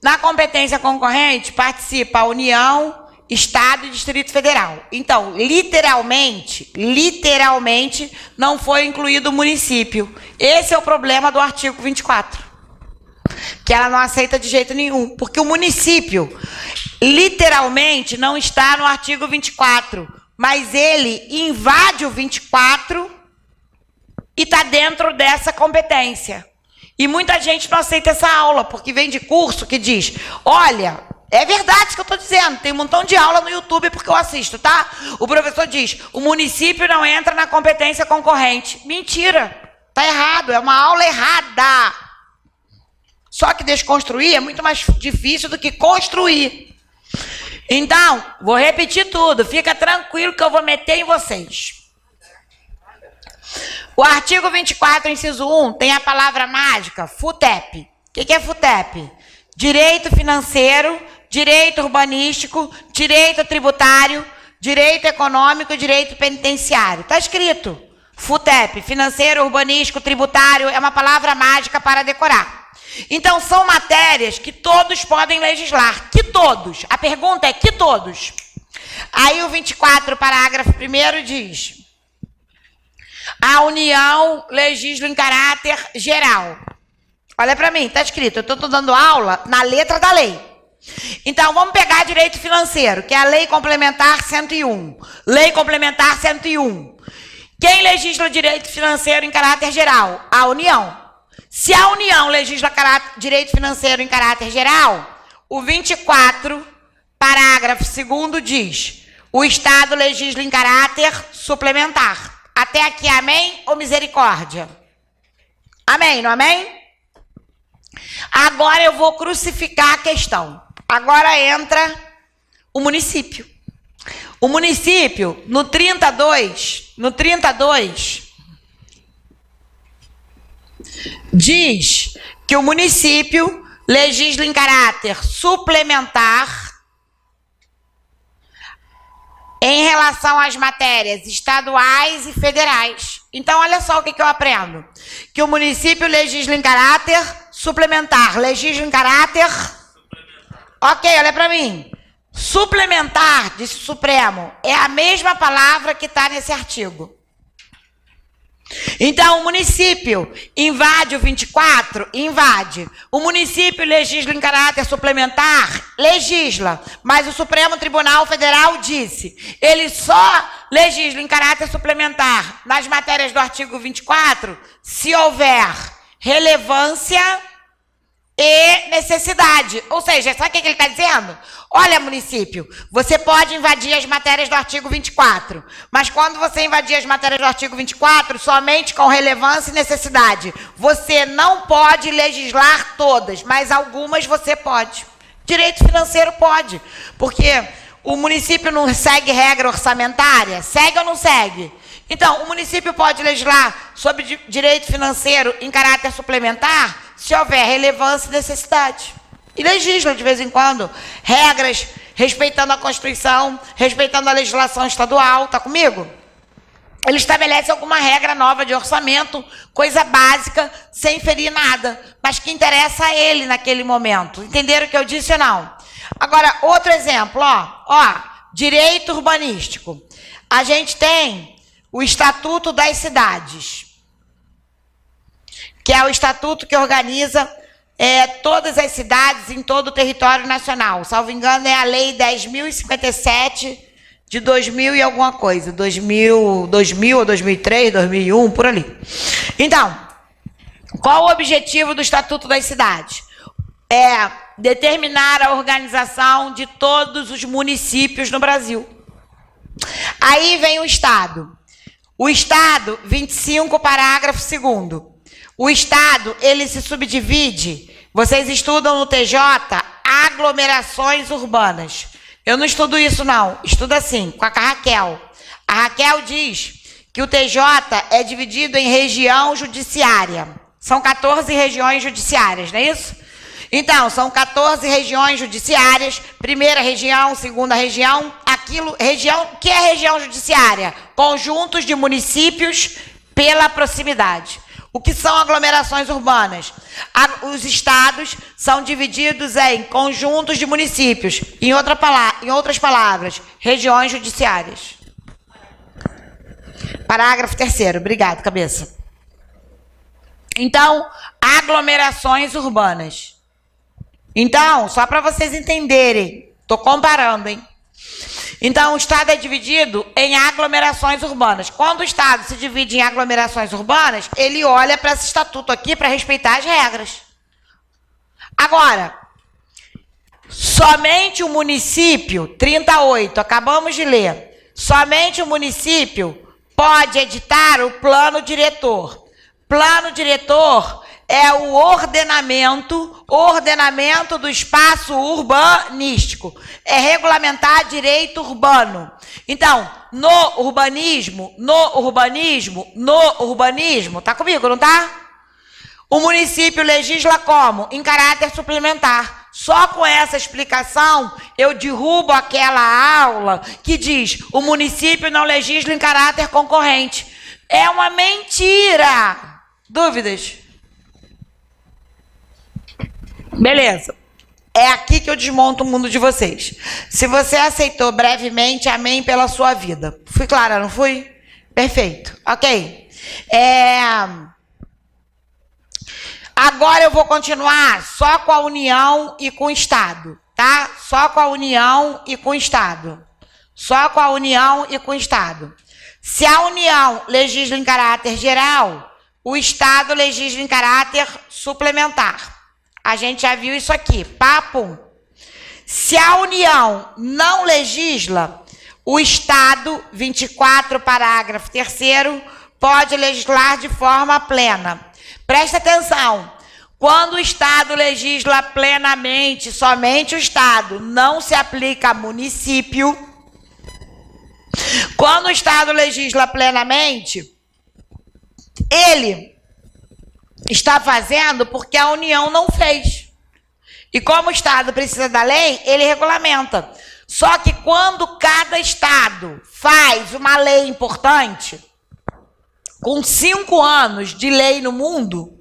Na competência concorrente participa a União, Estado e Distrito Federal. Então, literalmente, não foi incluído o município. Esse é o problema do artigo 24. Que ela não aceita de jeito nenhum. Porque o município, literalmente, não está no artigo 24. Mas ele invade o 24 e está dentro dessa competência. E muita gente não aceita essa aula, porque vem de curso que diz, olha, é verdade isso que eu estou dizendo, tem um montão de aula no YouTube porque eu assisto, tá? O professor diz, o município não entra na competência concorrente. Mentira, tá errado, é uma aula errada. Só que desconstruir é muito mais difícil do que construir. Então, vou repetir tudo, fica tranquilo que eu vou meter em vocês. O artigo 24, inciso 1, tem a palavra mágica, FUTEP. O que é FUTEP? Direito financeiro, direito urbanístico, direito tributário, direito econômico e direito penitenciário. Está escrito. FUTEP, financeiro, urbanístico, tributário, é uma palavra mágica para decorar. Então, são matérias que todos podem legislar. Que todos? A pergunta é que todos? Aí o 24, parágrafo 1º diz... A União legisla em caráter geral. Olha para mim, está escrito, eu estou dando aula na letra da lei. Então, vamos pegar direito financeiro, que é a Lei Complementar 101. Lei Complementar 101. Quem legisla o direito financeiro em caráter geral? A União. Se a União legisla direito financeiro em caráter geral, o 24, parágrafo 2º diz, o Estado legisla em caráter suplementar. Até aqui, amém ou misericórdia? Amém, não amém? Agora eu vou crucificar a questão. Agora entra o município. O município, no 32, diz que o município legisla em caráter suplementar em relação às matérias estaduais e federais. Então, olha só o que eu aprendo. Que o município legisla em caráter suplementar. Legisla em caráter... Ok, olha para mim. Suplementar, disse o Supremo, é a mesma palavra que está nesse artigo. Então, o município invade o 24? Invade. O município legisla em caráter suplementar? Legisla. Mas o Supremo Tribunal Federal disse, ele só legisla em caráter suplementar nas matérias do artigo 24 se houver relevância e necessidade. Ou seja, sabe o que ele está dizendo? Olha, município, você pode invadir as matérias do artigo 24, mas quando você invadir as matérias do artigo 24, somente com relevância e necessidade. Você não pode legislar todas, mas algumas você pode. Direito financeiro pode, porque o município não segue regra orçamentária? Segue ou não segue? Então, o município pode legislar sobre direito financeiro em caráter suplementar se houver relevância e necessidade. E legisla, de vez em quando, regras, respeitando a Constituição, respeitando a legislação estadual, tá comigo? Ele estabelece alguma regra nova de orçamento, coisa básica, sem ferir nada, mas que interessa a ele naquele momento. Entenderam o que eu disse ou não? Agora, outro exemplo, ó, direito urbanístico. A gente tem o Estatuto das Cidades, que é o estatuto que organiza todas as cidades em todo o território nacional. Salvo engano, é a Lei 10.057 de 2000 e alguma coisa. 2000 ou 2003, 2001, por ali. Então, qual o objetivo do Estatuto das Cidades? É determinar a organização de todos os municípios no Brasil. Aí vem o Estado. O Estado, 25, parágrafo 2º. O Estado, ele se subdivide, vocês estudam no TJ, aglomerações urbanas. Eu não estudo isso não, estudo assim, com a Raquel. A Raquel diz que o TJ é dividido em região judiciária. São 14 regiões judiciárias, não é isso? Então, são 14 regiões judiciárias, primeira região, segunda região, região, que é região judiciária? Conjuntos de municípios pela proximidade. O que são aglomerações urbanas? Os estados são divididos em conjuntos de municípios, em outras palavras, regiões judiciárias. Parágrafo 3º. Obrigado, cabeça. Então, aglomerações urbanas. Então, só para vocês entenderem, estou comparando, hein? Então, o estado é dividido em aglomerações urbanas. Quando o estado se divide em aglomerações urbanas, ele olha para esse estatuto aqui para respeitar as regras. Agora, somente o município, 38, acabamos de ler, somente o município pode editar o plano diretor. Plano diretor é o ordenamento do espaço urbanístico. É regulamentar direito urbano. Então, no urbanismo, tá comigo, não tá? O município legisla como? Em caráter suplementar. Só com essa explicação, eu derrubo aquela aula que diz o município não legisla em caráter concorrente. É uma mentira. Dúvidas? Beleza. É aqui que eu desmonto o mundo de vocês. Se você aceitou brevemente, amém pela sua vida. Fui clara, não fui? Perfeito. Ok. Agora eu vou continuar só com a União e com o Estado, tá? Só com a União e com o Estado. Só com a União e com o Estado. Se a União legisla em caráter geral, o Estado legisla em caráter suplementar. A gente já viu isso aqui, papo. Se a União não legisla, o Estado, 24, parágrafo 3º, pode legislar de forma plena. Presta atenção, quando o Estado legisla plenamente, somente o Estado, não se aplica a município. Quando o Estado legisla plenamente, ele está fazendo porque a União não fez. E como o Estado precisa da lei, ele regulamenta. Só que quando cada Estado faz uma lei importante, com 5 anos de lei no mundo,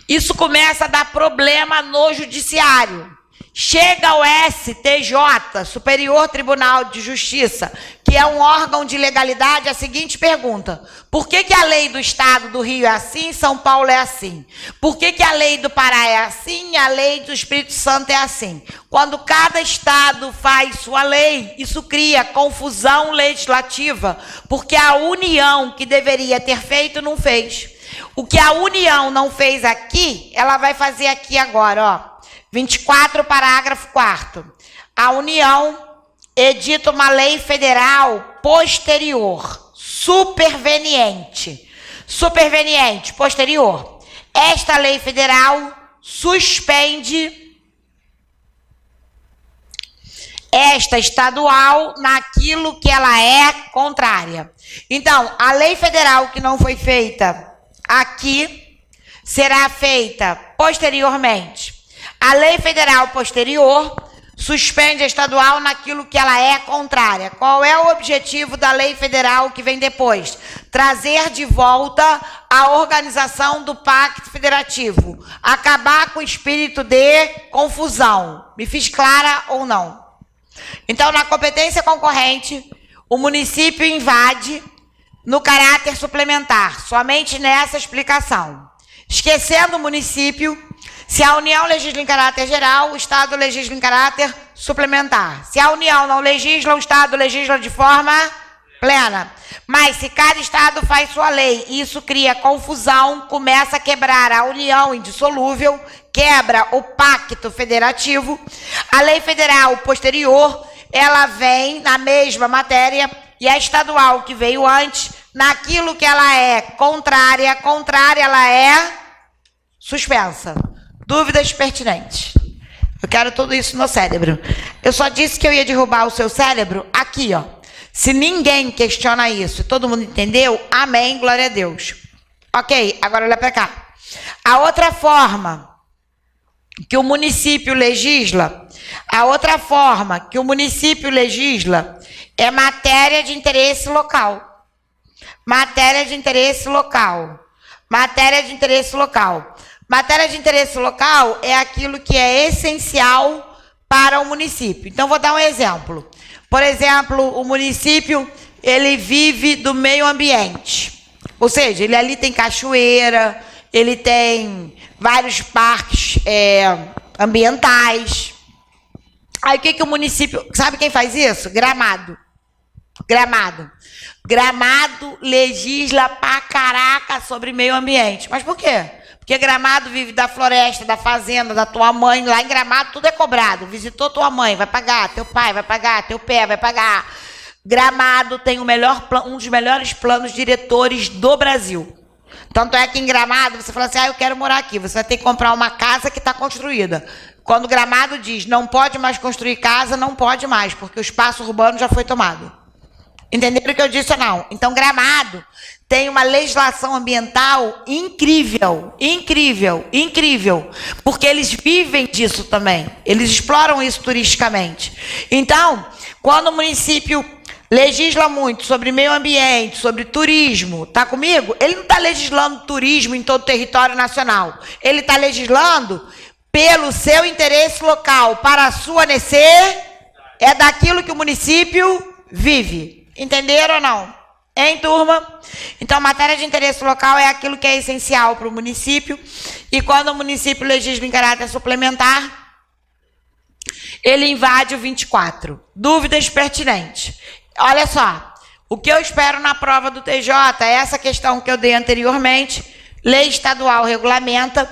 isso começa a dar problema no judiciário. Chega ao STJ, Superior Tribunal de Justiça, que é um órgão de legalidade, a seguinte pergunta: por que a lei do Estado do Rio é assim, São Paulo é assim? Por que a lei do Pará é assim e a lei do Espírito Santo é assim? Quando cada Estado faz sua lei, isso cria confusão legislativa, porque a União, que deveria ter feito, não fez. O que a União não fez aqui, ela vai fazer aqui agora, ó. 24, parágrafo 4º. A União edita uma lei federal posterior, superveniente, posterior. Esta lei federal suspende esta estadual naquilo que ela é contrária. Então, a lei federal que não foi feita aqui será feita posteriormente. A lei federal posterior suspende a estadual naquilo que ela é contrária. Qual é o objetivo da lei federal que vem depois? Trazer de volta a organização do Pacto Federativo. Acabar com o espírito de confusão. Me fiz clara ou não? Então, na competência concorrente, o município invade no caráter suplementar. Somente nessa explicação. Esquecendo o município, se a União legisla em caráter geral, o Estado legisla em caráter suplementar. Se a União não legisla, o Estado legisla de forma plena. Mas se cada Estado faz sua lei e isso cria confusão, começa a quebrar a União indissolúvel, quebra o Pacto Federativo, a lei federal posterior, ela vem na mesma matéria e a estadual que veio antes, naquilo que ela é contrária, ela é suspensa. Dúvidas pertinentes. Eu quero tudo isso no cérebro. Eu só disse que eu ia derrubar o seu cérebro aqui, ó. Se ninguém questiona isso, todo mundo entendeu? Amém, glória a Deus. Ok, agora olha para cá. A outra forma que o município legisla, é matéria de interesse local. Matéria de interesse local. Matéria de interesse local. Matéria de interesse local é aquilo que é essencial para o município. Então, vou dar um exemplo. Por exemplo, o município, ele vive do meio ambiente. Ou seja, ele ali tem cachoeira, ele tem vários parques ambientais. Aí, o que o município... Sabe quem faz isso? Gramado. Gramado legisla pra caraca sobre meio ambiente. Mas por quê? Porque Gramado vive da floresta, da fazenda, da tua mãe. Lá em Gramado tudo é cobrado. Visitou tua mãe, vai pagar. Teu pai vai pagar. Teu pé vai pagar. Gramado tem um dos melhores planos diretores do Brasil. Tanto é que em Gramado você fala assim, eu quero morar aqui. Você vai ter que comprar uma casa que está construída. Quando Gramado diz não pode mais construir casa, não pode mais, porque o espaço urbano já foi tomado. Entenderam o que eu disse ou não? Então, Gramado tem uma legislação ambiental incrível, porque eles vivem disso também. Eles exploram isso turisticamente. Então, quando o município legisla muito sobre meio ambiente, sobre turismo, tá comigo? Ele não está legislando turismo em todo o território nacional. Ele está legislando pelo seu interesse local, para a sua é daquilo que o município vive. Entenderam ou não? Hein, turma? Então, matéria de interesse local é aquilo que é essencial para o município. E quando o município legisla em caráter suplementar, ele invade o 24. Dúvidas pertinentes. Olha só, o que eu espero na prova do TJ é essa questão que eu dei anteriormente. Lei estadual regulamenta.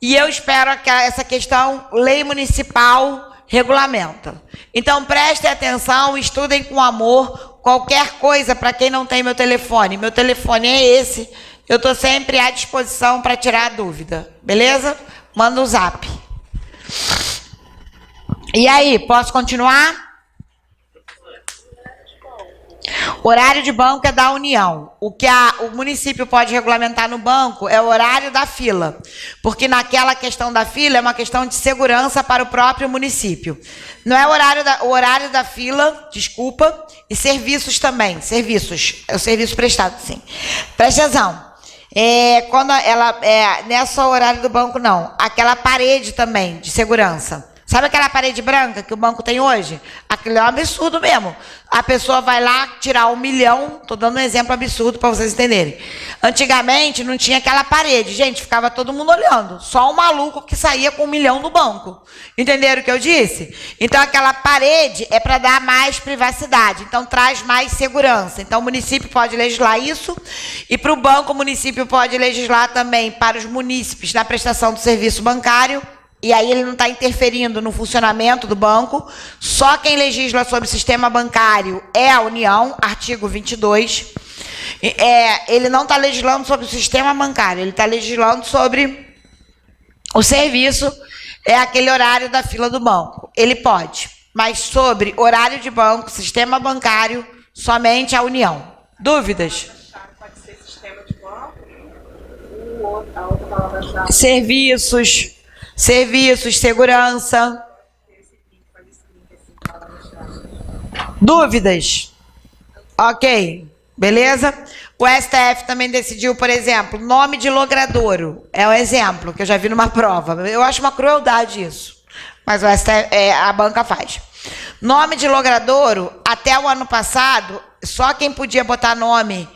E eu espero que essa questão, lei municipal, regulamenta. Então, prestem atenção, estudem com amor. Qualquer coisa, para quem não tem meu telefone é esse. Eu estou sempre à disposição para tirar a dúvida. Beleza? Manda um zap. E aí, posso continuar? Horário de banco é da União. O que o município pode regulamentar no banco é o horário da fila. Porque naquela questão da fila é uma questão de segurança para o próprio município. Não é o horário da fila, desculpa, e serviços também. Serviços. É o serviço prestado, sim. Presta atenção. Quando nessa horário do banco, não. Aquela parede também de segurança. Sabe aquela parede branca que o banco tem hoje? Aquilo é um absurdo mesmo. A pessoa vai lá tirar 1 milhão, estou dando um exemplo absurdo para vocês entenderem. Antigamente não tinha aquela parede, gente, ficava todo mundo olhando. Só um maluco que saía com 1 milhão no banco. Entenderam o que eu disse? Então aquela parede é para dar mais privacidade, então traz mais segurança. Então o município pode legislar isso e para o banco o município pode legislar também para os munícipes na prestação do serviço bancário. E aí ele não está interferindo no funcionamento do banco. Só quem legisla sobre o sistema bancário é a União, artigo 22. Ele não está legislando sobre o sistema bancário, ele está legislando sobre o serviço, é aquele horário da fila do banco. Ele pode, mas sobre horário de banco, sistema bancário, somente a União. Dúvidas? Pode ser sistema de banco, a outra palavra-chave. Serviços, segurança. Dúvidas? Ok, beleza? O STF também decidiu, por exemplo, nome de logradouro. É um exemplo que eu já vi numa prova. Eu acho uma crueldade isso. Mas o STF, a banca faz. Nome de logradouro, até o ano passado, só quem podia botar nome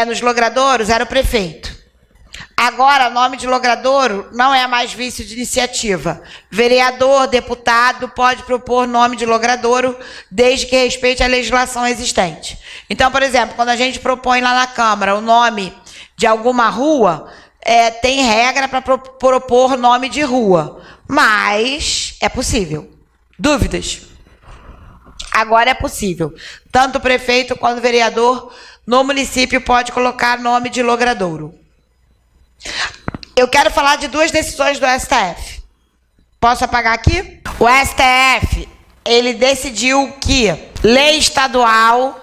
nos logradouros era o prefeito. Agora, nome de logradouro não é mais vício de iniciativa. Vereador, deputado pode propor nome de logradouro desde que respeite a legislação existente. Então, por exemplo, quando a gente propõe lá na Câmara o nome de alguma rua, tem regra para propor nome de rua. Mas é possível. Dúvidas? Agora é possível. Tanto o prefeito quanto o vereador no município pode colocar nome de logradouro. Eu quero falar de 2 decisões do STF. Posso apagar aqui? O STF, ele decidiu que lei estadual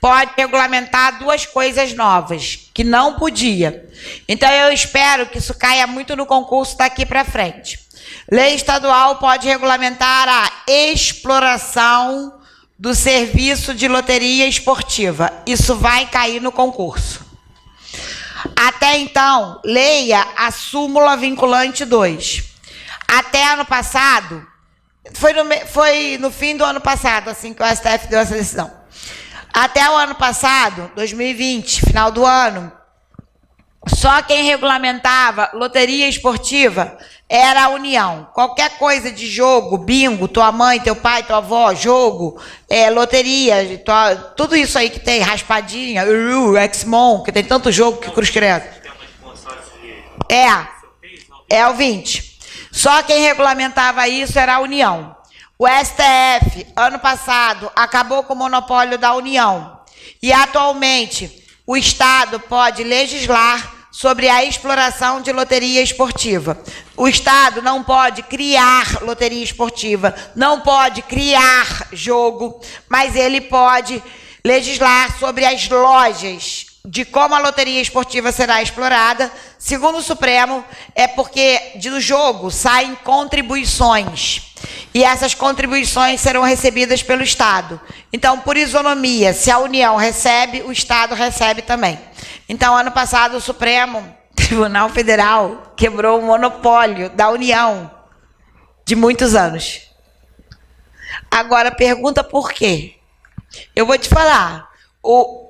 pode regulamentar 2 coisas novas, que não podia. Então, eu espero que isso caia muito no concurso daqui para frente. Lei estadual pode regulamentar a exploração do serviço de loteria esportiva. Isso vai cair no concurso. Até então, leia a súmula vinculante 2. Até ano passado, foi no fim do ano passado, assim que o STF deu essa decisão. Até o ano passado, 2020, final do ano, só quem regulamentava loteria esportiva era a União. Qualquer coisa de jogo, bingo, tua mãe, teu pai, tua avó, jogo, loteria, tudo isso aí que tem, raspadinha, X-Mon, que tem tanto jogo que cruz credo. É o 20. Só quem regulamentava isso era a União. O STF, ano passado, acabou com o monopólio da União. E, atualmente, o Estado pode legislar sobre a exploração de loteria esportiva. O Estado não pode criar loteria esportiva, não pode criar jogo, mas ele pode legislar sobre as lojas de como a loteria esportiva será explorada. Segundo o Supremo, é porque do jogo saem contribuições. E essas contribuições serão recebidas pelo Estado. Então, por isonomia, se a União recebe, o Estado recebe também. Então, ano passado, o Supremo Tribunal Federal quebrou o monopólio da União de muitos anos. Agora, pergunta por quê? Eu vou te falar.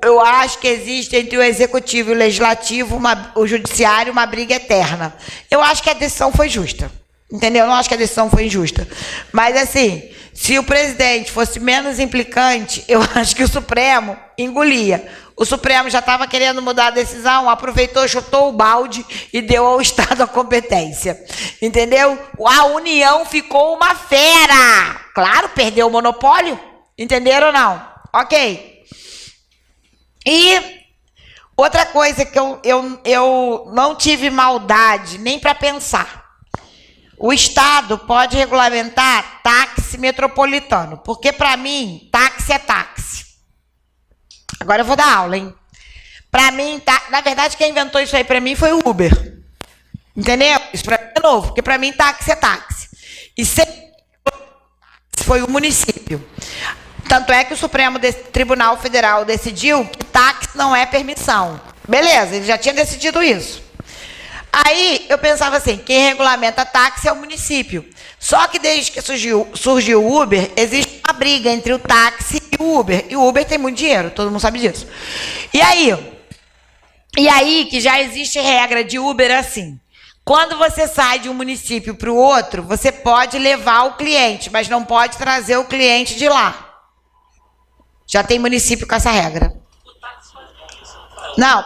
Eu acho que existe entre o Executivo e o Legislativo, o Judiciário, uma briga eterna. Eu acho que a decisão foi justa. Entendeu? Eu não acho que a decisão foi injusta. Mas, assim, se o presidente fosse menos implicante, eu acho que o Supremo engolia. O Supremo já estava querendo mudar a decisão, aproveitou, chutou o balde e deu ao Estado a competência. Entendeu? A União ficou uma fera. Claro, perdeu o monopólio. Entenderam ou não? Ok. E outra coisa que eu não tive maldade nem para pensar. O Estado pode regulamentar táxi metropolitano, porque, para mim, táxi é táxi. Agora eu vou dar aula, hein? Para mim, na verdade, quem inventou isso aí para mim foi o Uber. Entendeu? Isso para mim é novo, porque para mim táxi é táxi. E sempre foi o município. Tanto é que o Supremo Tribunal Federal decidiu que táxi não é permissão. Beleza, ele já tinha decidido isso. Aí eu pensava assim, quem regulamenta táxi é o município. Só que desde que surgiu o Uber, existe uma briga entre o táxi e o Uber. E o Uber tem muito dinheiro, todo mundo sabe disso. E aí que já existe regra de Uber assim. Quando você sai de um município para o outro, você pode levar o cliente, mas não pode trazer o cliente de lá. Já tem município com essa regra. Não.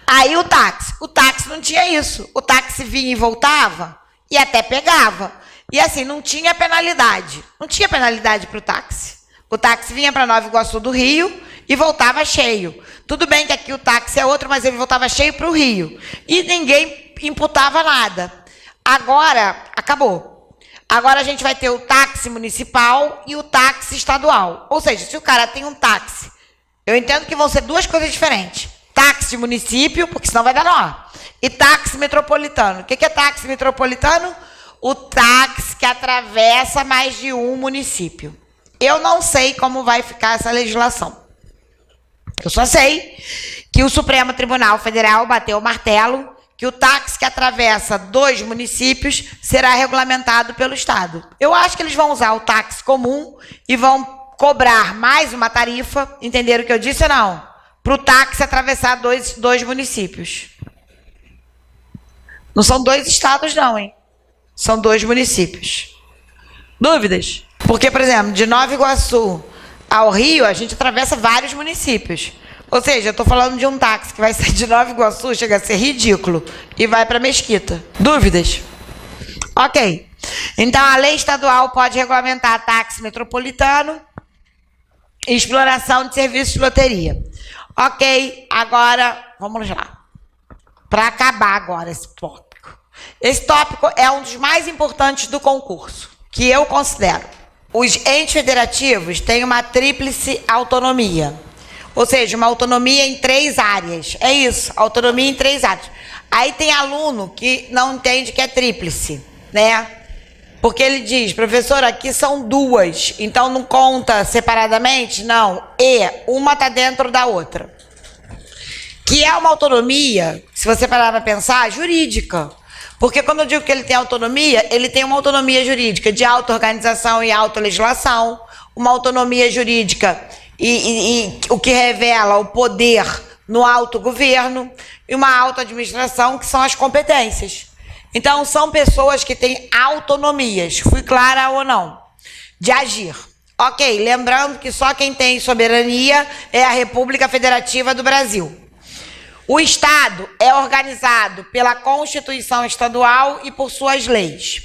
Aí o táxi não tinha isso. O táxi vinha e voltava e até pegava. E assim, não tinha penalidade. Não tinha penalidade para o táxi. O táxi vinha para Nova Iguaçu do Rio e voltava cheio. Tudo bem que aqui o táxi é outro, mas ele voltava cheio para o Rio. E ninguém imputava nada. Agora, acabou. Agora a gente vai ter o táxi municipal e o táxi estadual. Ou seja, se o cara tem um táxi, eu entendo que vão ser duas coisas diferentes. Táxi de município, porque senão vai dar nó. E táxi metropolitano. O que é táxi metropolitano? O táxi que atravessa mais de um município. Eu não sei como vai ficar essa legislação. Eu só sei que o Supremo Tribunal Federal bateu o martelo que o táxi que atravessa 2 municípios será regulamentado pelo Estado. Eu acho que eles vão usar o táxi comum e vão cobrar mais uma tarifa. Entenderam o que eu disse ou não? Para o táxi atravessar dois municípios. Não são 2 estados, não, hein? São 2 municípios. Dúvidas? Porque, por exemplo, de Nova Iguaçu ao Rio, a gente atravessa vários municípios. Ou seja, eu estou falando de um táxi que vai sair de Nova Iguaçu, chega a ser ridículo, e vai para Mesquita. Dúvidas? Ok. Então, a lei estadual pode regulamentar táxi metropolitano e exploração de serviços de loteria. Ok, agora, vamos lá. Para acabar agora esse tópico. Esse tópico é um dos mais importantes do concurso, que eu considero. Os entes federativos têm uma tríplice autonomia. Ou seja, uma autonomia em 3 áreas. É isso, autonomia em 3 áreas. Aí tem aluno que não entende que é tríplice, né? Porque ele diz, professor, aqui são 2, então não conta separadamente? Não, uma está dentro da outra. que é uma autonomia, se você parar para pensar, jurídica. Porque quando eu digo que ele tem autonomia, ele tem uma autonomia jurídica de auto-organização e auto-legislação, uma autonomia jurídica e o que revela o poder no autogoverno e uma auto-administração, que são as competências. Então, são pessoas que têm autonomias, fui clara ou não, de agir. Ok, lembrando que só quem tem soberania é a República Federativa do Brasil. O Estado é organizado pela Constituição Estadual e por suas leis.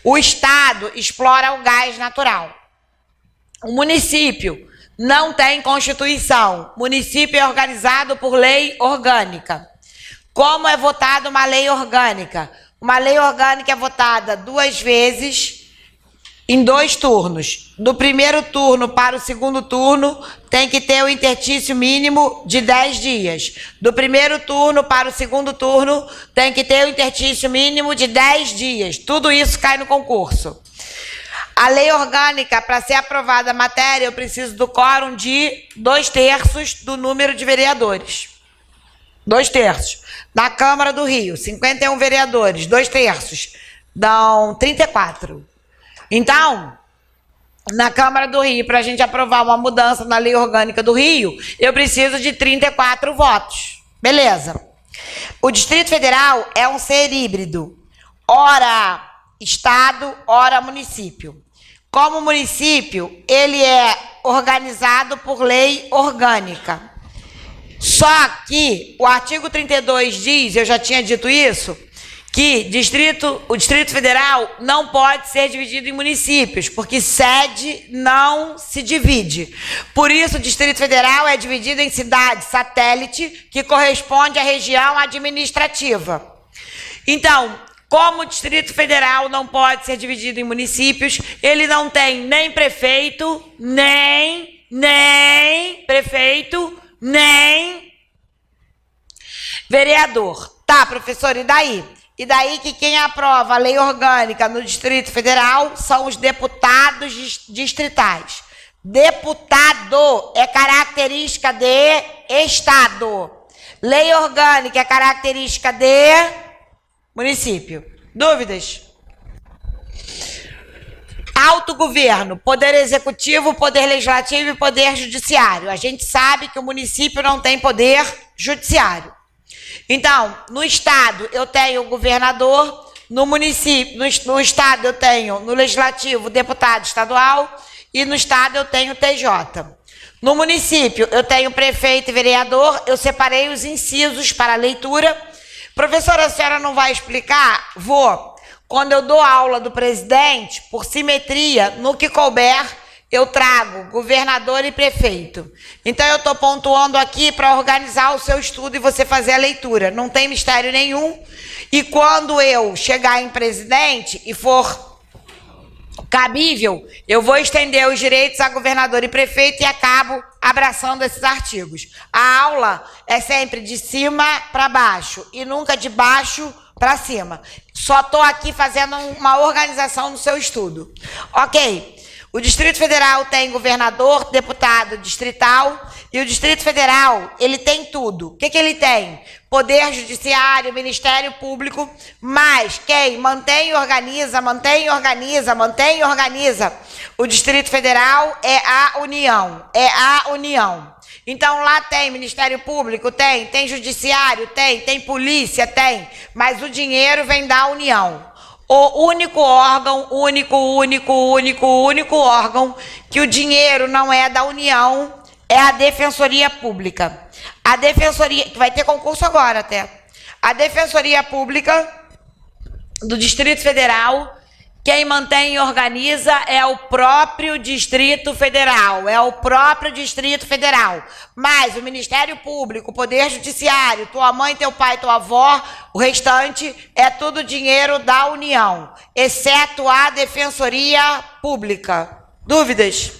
O Estado explora o gás natural. O município não tem Constituição. O município é organizado por lei orgânica. Como é votada uma lei orgânica? Uma lei orgânica é votada 2 vezes em 2 turnos. Do primeiro turno para o segundo turno, tem que ter o interstício mínimo de 10 dias. Do primeiro turno para o segundo turno, tem que ter o interstício mínimo de 10 dias. Tudo isso cai no concurso. A lei orgânica, para ser aprovada a matéria, eu preciso do quórum de 2/3 do número de vereadores. 2/3. Na Câmara do Rio, 51 vereadores, 2/3. Dão 34. Então, na Câmara do Rio, para a gente aprovar uma mudança na lei orgânica do Rio, eu preciso de 34 votos. Beleza. O Distrito Federal é um ser híbrido. Ora Estado, ora município. Como município, ele é organizado por lei orgânica. Só que o artigo 32 diz, eu já tinha dito isso, que o Distrito Federal não pode ser dividido em municípios, porque sede não se divide. Por isso, o Distrito Federal é dividido em cidade satélite, que corresponde à região administrativa. Então, como o Distrito Federal não pode ser dividido em municípios, ele não tem nem prefeito, nem vereador. Tá, professor, e daí? E daí que quem aprova a lei orgânica no Distrito Federal são os deputados distritais. Deputado é característica de Estado. Lei orgânica é característica de município. Dúvidas? Autogoverno, poder executivo, poder legislativo e poder judiciário. A gente sabe que o município não tem poder judiciário. Então, no estado eu tenho o governador, no município, no estado eu tenho, no legislativo, o deputado estadual e no estado eu tenho o TJ. No município eu tenho prefeito e vereador, eu separei os incisos para a leitura. Professora, a senhora não vai explicar? Vou. Quando eu dou aula do presidente, por simetria, no que couber, eu trago governador e prefeito. Então, eu estou pontuando aqui para organizar o seu estudo e você fazer a leitura. Não tem mistério nenhum. E quando eu chegar em presidente e for cabível, eu vou estender os direitos a governador e prefeito e acabo abraçando esses artigos. A aula é sempre de cima para baixo e nunca de baixo para cima. Só estou aqui fazendo uma organização do seu estudo. Ok. O Distrito Federal tem governador, deputado distrital, e o Distrito Federal, ele tem tudo. O que ele tem? Poder judiciário, Ministério Público, mas quem mantém e organiza o Distrito Federal é a União. Então, lá tem Ministério Público, tem Judiciário, tem Polícia, mas o dinheiro vem da União. O único órgão, único órgão que o dinheiro não é da União é a Defensoria Pública. A Defensoria, que vai ter concurso agora até. A Defensoria Pública do Distrito Federal, quem mantém e organiza é o próprio Distrito Federal. Mas o Ministério Público, o Poder Judiciário, tua mãe, teu pai, tua avó, o restante é tudo dinheiro da União, exceto a Defensoria Pública. Dúvidas?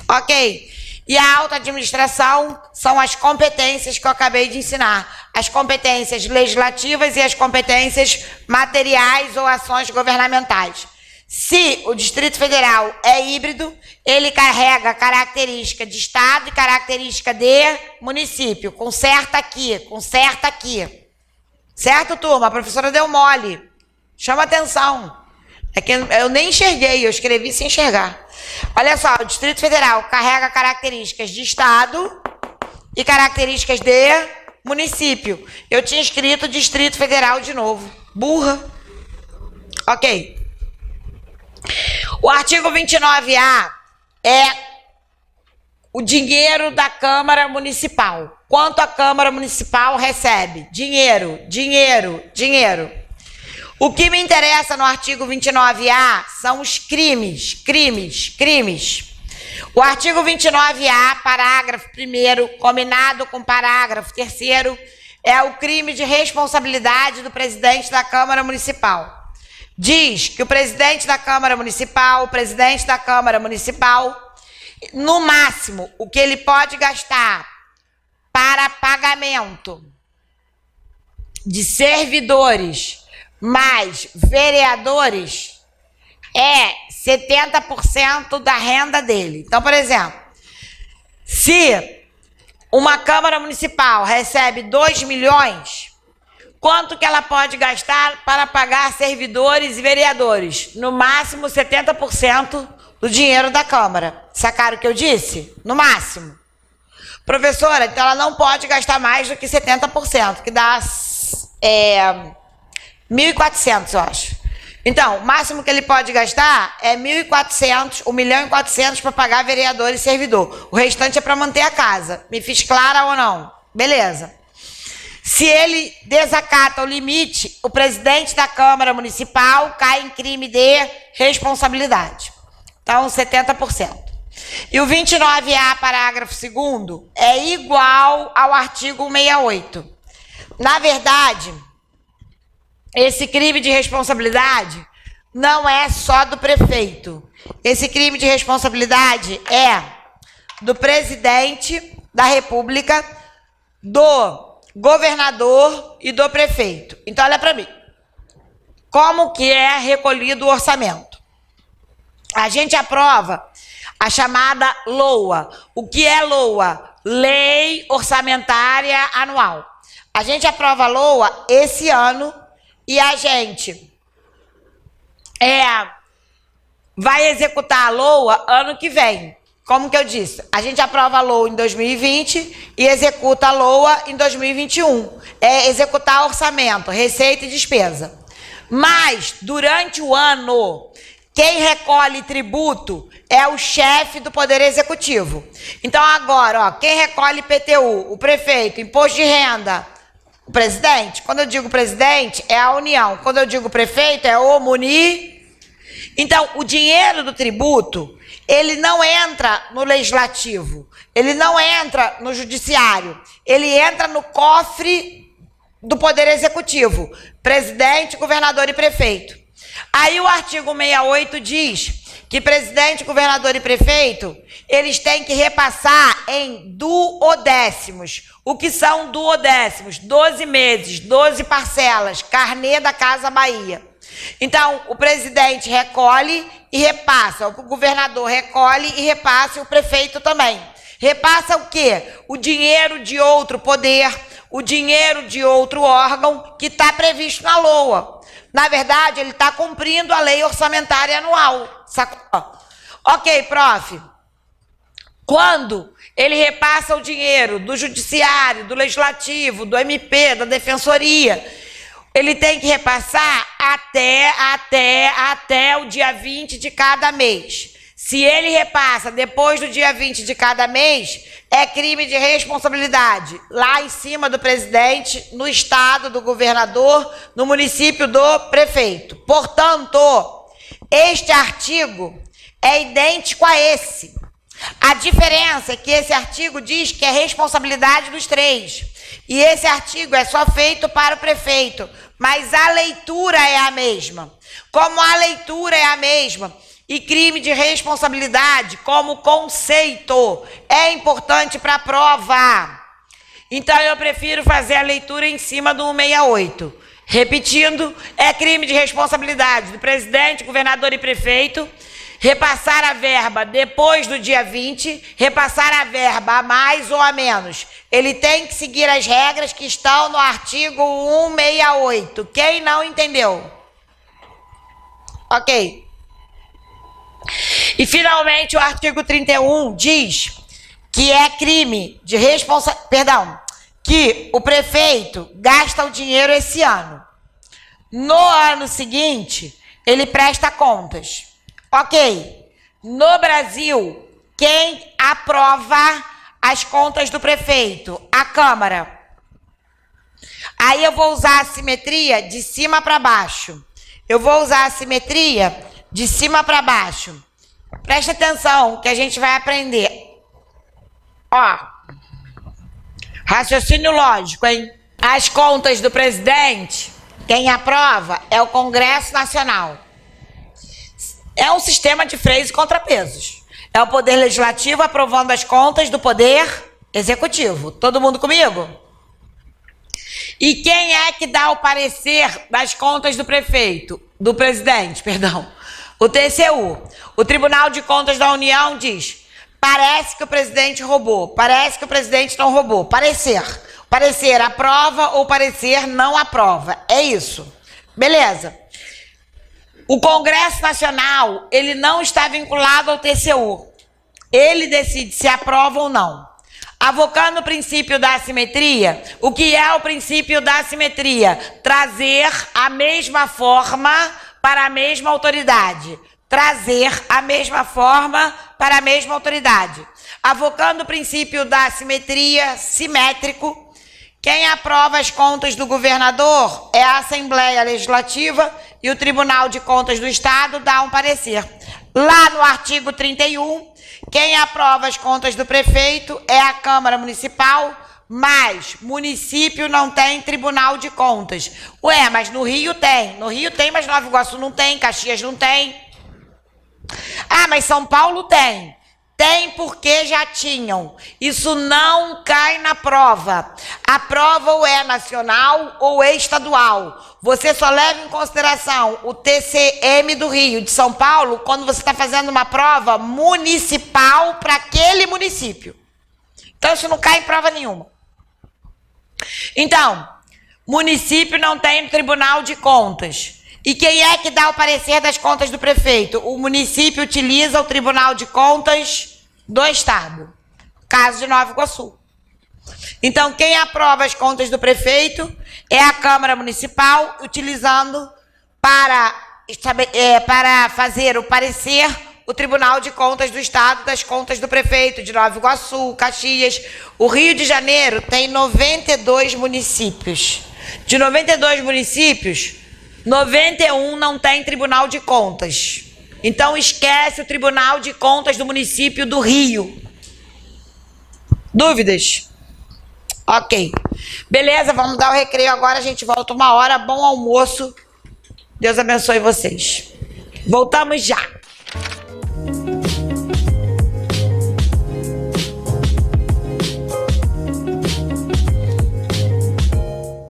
Ok. E a auto-administração são as competências que eu acabei de ensinar. As competências legislativas e as competências materiais ou ações governamentais. Se o Distrito Federal é híbrido, ele carrega característica de estado e característica de município. Conserta aqui, conserta aqui. Certo, turma? A professora deu mole. Chama atenção. É que eu nem enxerguei, eu escrevi sem enxergar. Olha só, o Distrito Federal carrega características de estado e características de município. Eu tinha escrito Distrito Federal de novo. Burra. Ok. O artigo 29A é o dinheiro da Câmara Municipal. Quanto a Câmara Municipal recebe? Dinheiro, dinheiro, dinheiro. O que me interessa no artigo 29A são os crimes, crimes. O artigo 29A, parágrafo 1º, combinado com parágrafo 3º, é o crime de responsabilidade do presidente da Câmara Municipal. Diz que o presidente da Câmara Municipal, no máximo, o que ele pode gastar para pagamento de servidores mais vereadores é 70% da renda dele. Então, por exemplo, se uma Câmara Municipal recebe 2 milhões, quanto que ela pode gastar para pagar servidores e vereadores? No máximo 70% do dinheiro da Câmara. Sacaram o que eu disse? No máximo. Professora, então ela não pode gastar mais do que 70%, que dá 1.400, eu acho. Então, o máximo que ele pode gastar é 1.400, 1.400.000 para pagar vereador e servidor. O restante é para manter a casa. Me fiz clara ou não? Beleza. Se ele desacata o limite, o presidente da Câmara Municipal cai em crime de responsabilidade. Então, 70%. E o 29A, parágrafo 2º, é igual ao artigo 168. Na verdade, esse crime de responsabilidade não é só do prefeito. Esse crime de responsabilidade é do presidente da República, do governador e do prefeito. Então, olha para mim. Como que é recolhido o orçamento? A gente aprova a chamada LOA. O que é LOA? Lei Orçamentária Anual. A gente aprova a LOA esse ano e a gente vai executar a LOA ano que vem. Como que eu disse? A gente aprova a LOA em 2020 e executa a LOA em 2021. É executar orçamento, receita e despesa. Mas, durante o ano, quem recolhe tributo é o chefe do Poder Executivo. Então, agora, quem recolhe IPTU? O prefeito. Imposto de renda? O presidente. Quando eu digo presidente, é a União. Quando eu digo prefeito, é o município. Então, o dinheiro do tributo, ele não entra no legislativo, ele não entra no judiciário, ele entra no cofre do Poder Executivo, presidente, governador e prefeito. Aí o artigo 168 diz que presidente, governador e prefeito, eles têm que repassar em duodécimos. O que são duodécimos? 12 meses, 12 parcelas, carnê da Casa Bahia. Então, o presidente recolhe e repassa, o governador recolhe e repassa, e o prefeito também. Repassa o quê? O dinheiro de outro poder, o dinheiro de outro órgão que está previsto na LOA. Na verdade, ele está cumprindo a lei orçamentária anual. Sacou? Ok, prof. Quando ele repassa o dinheiro do judiciário, do legislativo, do MP, da defensoria, ele tem que repassar até o dia 20 de cada mês. Se ele repassa depois do dia 20 de cada mês, é crime de responsabilidade. Lá em cima do presidente, no estado do governador, no município do prefeito. Portanto, este artigo é idêntico a esse. A diferença é que esse artigo diz que é responsabilidade dos três. E esse artigo é só feito para o prefeito. Mas a leitura é a mesma. Como a leitura é a mesma e crime de responsabilidade como conceito é importante para a prova, então eu prefiro fazer a leitura em cima do 168. Repetindo, é crime de responsabilidade do presidente, governador e prefeito repassar a verba depois do dia 20, repassar a verba a mais ou a menos. Ele tem que seguir as regras que estão no artigo 168. Quem não entendeu? Ok. E, finalmente, o artigo 31 diz que é crime de que o prefeito gasta o dinheiro esse ano. No ano seguinte, ele presta contas. Ok. No Brasil, quem aprova as contas do prefeito? A Câmara. Aí eu vou usar a simetria de cima para baixo. Eu vou usar a simetria de cima para baixo. Presta atenção que a gente vai aprender. Ó, raciocínio lógico, hein? As contas do presidente, quem aprova é o Congresso Nacional. É um sistema de freios e contrapesos. É o Poder Legislativo aprovando as contas do Poder Executivo. Todo mundo comigo? E quem é que dá o parecer das contas do prefeito? Do presidente, perdão. O TCU. O Tribunal de Contas da União diz: parece que o presidente roubou, parece que o presidente não roubou. Parecer. Parecer aprova ou parecer não aprova. É isso. Beleza. O Congresso Nacional, ele não está vinculado ao TCU. Ele decide se aprova ou não. Avocando o princípio da assimetria, o que é o princípio da assimetria? Trazer a mesma forma para a mesma autoridade. Trazer a mesma forma para a mesma autoridade. Avocando o princípio da assimetria, simétrico, quem aprova as contas do governador é a Assembleia Legislativa e o Tribunal de Contas do Estado dá um parecer. Lá no artigo 31, quem aprova as contas do prefeito é a Câmara Municipal, mas município não tem Tribunal de Contas. Ué, mas no Rio tem. No Rio tem, mas Nova Iguaçu não tem, Caxias não tem. Ah, mas São Paulo tem. Tem porque já tinham. Isso não cai na prova. A prova ou é nacional ou é estadual. Você só leva em consideração o TCM do Rio, de São Paulo, quando você está fazendo uma prova municipal para aquele município. Então, isso não cai em prova nenhuma. Então, município não tem Tribunal de Contas. E quem é que dá o parecer das contas do prefeito? O município utiliza o Tribunal de Contas do Estado. Caso de Nova Iguaçu. Então, quem aprova as contas do prefeito é a Câmara Municipal, utilizando para fazer o parecer o Tribunal de Contas do Estado das contas do prefeito de Nova Iguaçu, Caxias. O Rio de Janeiro tem 92 municípios. De 92 municípios, 91 não tem Tribunal de Contas. Então, esquece o Tribunal de Contas do município do Rio. Dúvidas? Ok. Beleza, vamos dar o recreio agora. A gente volta 1 hora. Bom almoço. Deus abençoe vocês. Voltamos já.